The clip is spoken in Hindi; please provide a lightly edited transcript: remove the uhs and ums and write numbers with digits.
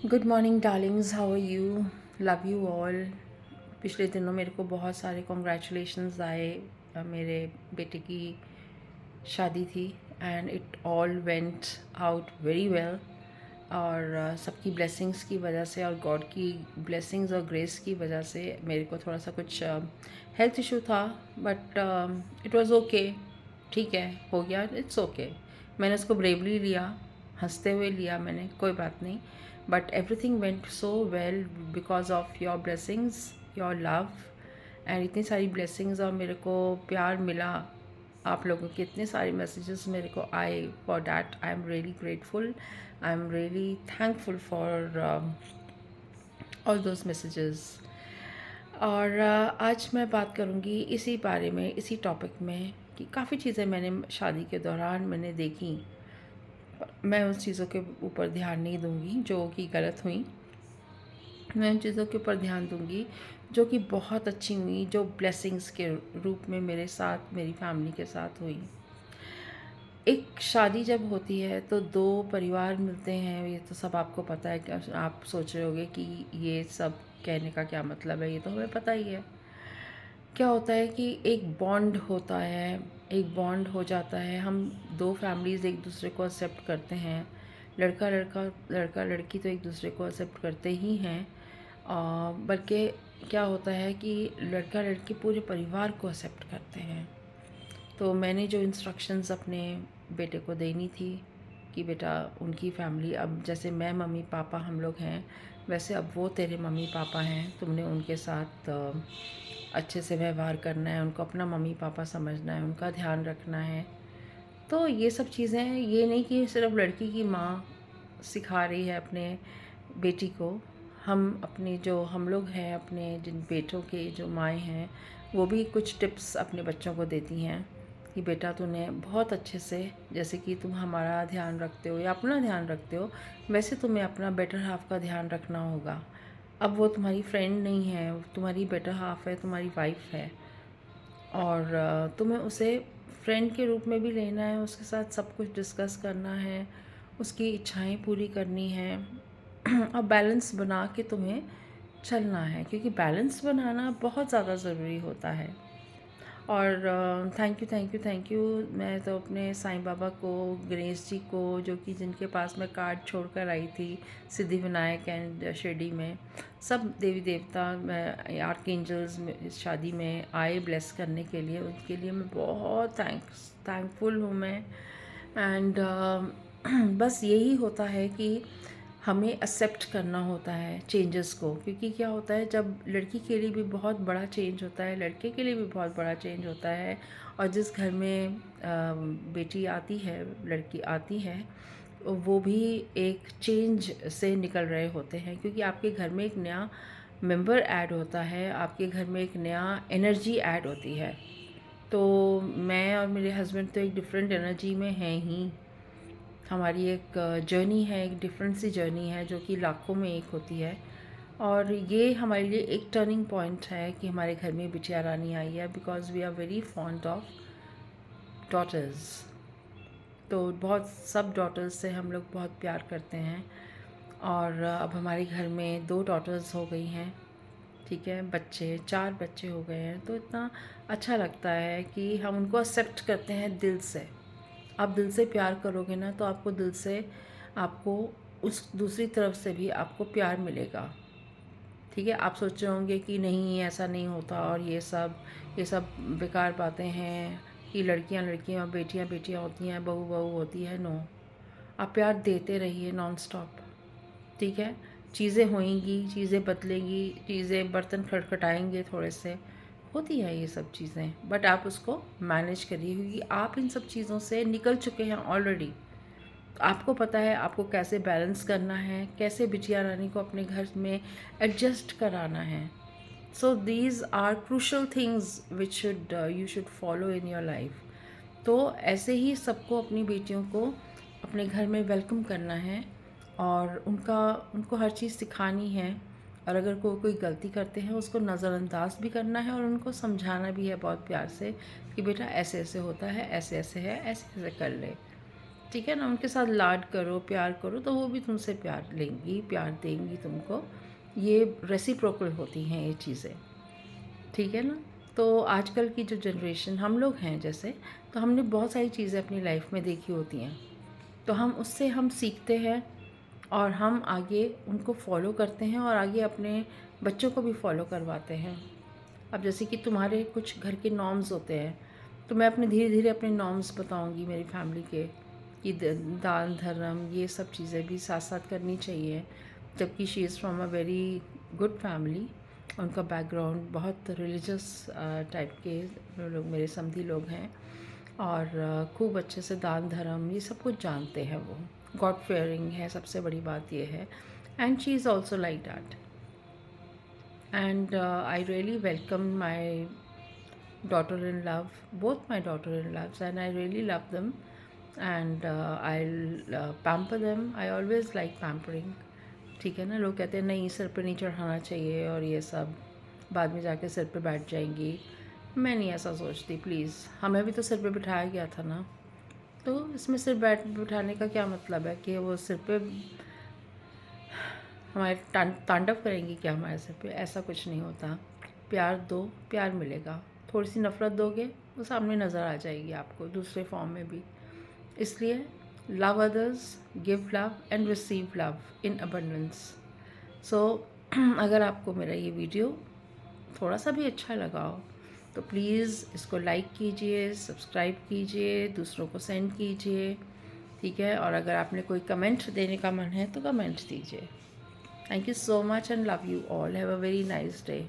Good morning darlings, how are you? Love you all. पिछले दिनों मेरे को बहुत सारे कॉन्ग्रेचुलेशंस आए। मेरे बेटे की शादी थी and it all went out very well. और सबकी ब्लेसिंग्स की वजह से और गॉड की ब्लेसिंग्स और ग्रेस की वजह से मेरे को थोड़ा सा कुछ हेल्थ इशू था, बट इट वाज ओके। ठीक है, हो गया, इट्स ओके। मैंने उसको ब्रेवली लिया, हंसते हुए लिया मैंने, कोई बात नहीं। But everything went so well because of your blessings, your love and इतनी सारी ब्लेसिंग्स, और मेरे को प्यार मिला। आप लोगों के इतने सारे मैसेजेस मेरे को आए, for that I am really grateful. I am really thankful for all those messages. और आज मैं बात करूँगी इसी बारे में, इसी टॉपिक में, कि काफ़ी चीज़ें मैंने शादी के दौरान मैंने देखी। मैं उन चीज़ों के ऊपर ध्यान नहीं दूँगी जो कि गलत हुई। मैं उन चीज़ों के ऊपर ध्यान दूँगी जो कि बहुत अच्छी हुई, जो ब्लेसिंग्स के रूप में मेरे साथ, मेरी फैमिली के साथ हुई। एक शादी जब होती है तो दो परिवार मिलते हैं, ये तो सब आपको पता है। कि आप सोच रहे होगे कि ये सब कहने का क्या मतलब है, ये तो हमें पता ही है। क्या होता है कि एक बॉन्ड होता है, एक बॉन्ड हो जाता है। हम दो फैमिलीज़ एक दूसरे को एक्सेप्ट करते हैं। लड़का लड़का, लड़का लड़की तो एक दूसरे को एक्सेप्ट करते ही हैं, बल्कि क्या होता है कि लड़का लड़की पूरे परिवार को एक्सेप्ट करते हैं। तो मैंने जो इंस्ट्रक्शंस अपने बेटे को देनी थी कि बेटा, उनकी फैमिली, अब जैसे मैं मम्मी पापा हम लोग हैं, वैसे अब वो तेरे मम्मी पापा हैं। तुमने उनके साथ अच्छे से व्यवहार करना है, उनको अपना मम्मी पापा समझना है, उनका ध्यान रखना है। तो ये सब चीज़ें, ये नहीं कि सिर्फ लड़की की माँ सिखा रही है अपने बेटी को। हम अपने जो हम लोग हैं, अपने जिन बेटों के जो माएँ हैं, वो भी कुछ टिप्स अपने बच्चों को देती हैं कि बेटा, तूने बहुत अच्छे से, जैसे कि तुम हमारा ध्यान रखते हो या अपना ध्यान रखते हो, वैसे तुम्हें अपना बेटर हाफ का ध्यान रखना होगा। अब वो तुम्हारी फ्रेंड नहीं है, वो तुम्हारी बेटर हाफ है, तुम्हारी वाइफ है। और तुम्हें उसे फ्रेंड के रूप में भी लेना है, उसके साथ सब कुछ डिस्कस करना है, उसकी इच्छाएं पूरी करनी है। और बैलेंस बना के तुम्हें चलना है, क्योंकि बैलेंस बनाना बहुत ज़्यादा ज़रूरी होता है। और thank you thank you thank you. मैं तो अपने साईं बाबा को, गणेश जी को, जो कि जिनके पास मैं कार्ड छोड़ कर आई थी, सिद्धिविनायक एंड शिरडी में, सब देवी देवता, मैं आर्कएंजल्स में इस शादी में आए ब्लेस करने के लिए, उनके लिए मैं बहुत थैंकफुल हूँ मैं। एंड बस यही होता है कि हमें एक्सेप्ट करना होता है चेंजेस को, क्योंकि क्या होता है, जब लड़की के लिए भी बहुत बड़ा चेंज होता है, लड़के के लिए भी बहुत बड़ा चेंज होता है। और जिस घर में बेटी आती है, लड़की आती है, वो भी एक चेंज से निकल रहे होते हैं, क्योंकि आपके घर में एक नया मेंबर ऐड होता है, आपके घर में एक नया एनर्जी ऐड होती है। तो मैं और मेरे हस्बैंड तो एक डिफरेंट एनर्जी में हैं ही। हमारी एक जर्नी है, एक डिफरेंट सी जर्नी है, जो कि लाखों में एक होती है। और ये हमारे लिए एक टर्निंग पॉइंट है कि हमारे घर में बिटिया रानी आई है, because we are very fond of daughters. तो बहुत सब डॉटर्स से हम लोग बहुत प्यार करते हैं। और अब हमारे घर में 2 डॉटर्स हो गई हैं। ठीक है, बच्चे 4 बच्चे हो गए हैं, तो इतना अच्छा लगता है कि हम उनको एक्सेप्ट करते हैं दिल से। आप दिल से प्यार करोगे ना, तो आपको दिल से, आपको उस दूसरी तरफ से भी आपको प्यार मिलेगा। ठीक है, आप सोच रहे होंगे कि नहीं, ऐसा नहीं होता, और ये सब बेकार बातें हैं कि लड़कियां लड़कियां और बेटियां बेटियां होती हैं, बहू बहू होती है। नो, आप प्यार देते रहिए नॉन स्टॉप। ठीक है, चीज़ें होएंगी, चीज़ें बदलेंगी, चीज़ें, बर्तन खटखटाएंगे थोड़े से, होती है ये सब चीज़ें, बट आप उसको मैनेज करिए, क्योंकि आप इन सब चीज़ों से निकल चुके हैं ऑलरेडी। तो आपको पता है आपको कैसे बैलेंस करना है, कैसे बिटिया रानी को अपने घर में एडजस्ट कराना है। So these are crucial things which should you should follow in your life. तो ऐसे ही सबको, अपनी बेटियों को अपने घर में वेलकम करना है, और उनको हर चीज़ सिखानी है। और अगर कोई गलती करते हैं, उसको नज़रअंदाज भी करना है, और उनको समझाना भी है बहुत प्यार से कि बेटा, ऐसे ऐसे होता है, ऐसे ऐसे है, ऐसे ऐसे कर ले। ठीक है ना, उनके साथ लाड करो, प्यार करो, तो वो भी तुमसे प्यार लेंगी, प्यार देंगी तुमको। ये रेसिप्रोकल होती हैं ये चीज़ें, ठीक है ना। तो आजकल की जो जनरेशन हम लोग हैं जैसे, तो हमने बहुत सारी चीज़ें अपनी लाइफ में देखी होती हैं, तो हम सीखते हैं और हम आगे उनको फॉलो करते हैं और आगे अपने बच्चों को भी फॉलो करवाते हैं। अब जैसे कि तुम्हारे कुछ घर के नॉर्म्स होते हैं, तो मैं अपने धीरे धीरे अपने नॉर्म्स बताऊंगी मेरी फैमिली के, कि दान धर्म ये सब चीज़ें भी साथ साथ करनी चाहिए। जबकि she is from a very good family, उनका बैकग्राउंड बहुत रिलीजियस टाइप के लोग, मेरे समधी लोग हैं, और खूब अच्छे से दान धर्म ये सब कुछ जानते हैं। वो गॉड फेयरिंग है, सबसे बड़ी बात ये है। And she is also like that. And I really welcome my daughter-in-law, both my daughter-in-laws, and I really love them. And I'll pamper them. I always like pampering. ठीक है ना, लोग कहते हैं नहीं सिर पे नहीं चढ़ाना चाहिए और ये सब, बाद में जाके सिर पे बैठ जाएंगी। मैं नहीं ऐसा सोचती, प्लीज़। हमें भी तो सिर पे बिठाया गया था ना, तो इसमें सिर बिठाने का क्या मतलब है कि वो सिर पे हमारे तांडव करेंगी क्या हमारे सिर पे? ऐसा कुछ नहीं होता। प्यार दो, प्यार मिलेगा। थोड़ी सी नफ़रत दोगे, वो सामने नज़र आ जाएगी आपको दूसरे फॉर्म में भी। इसलिए love others, give love and receive love in abundance. So अगर आपको मेरा ये वीडियो थोड़ा सा भी अच्छा लगा हो, तो प्लीज़ इसको लाइक कीजिए, सब्सक्राइब कीजिए, दूसरों को सेंड कीजिए, ठीक है। और अगर आपने कोई कमेंट देने का मन है तो कमेंट दीजिए। Thank you so much and love you all. Have a very nice day.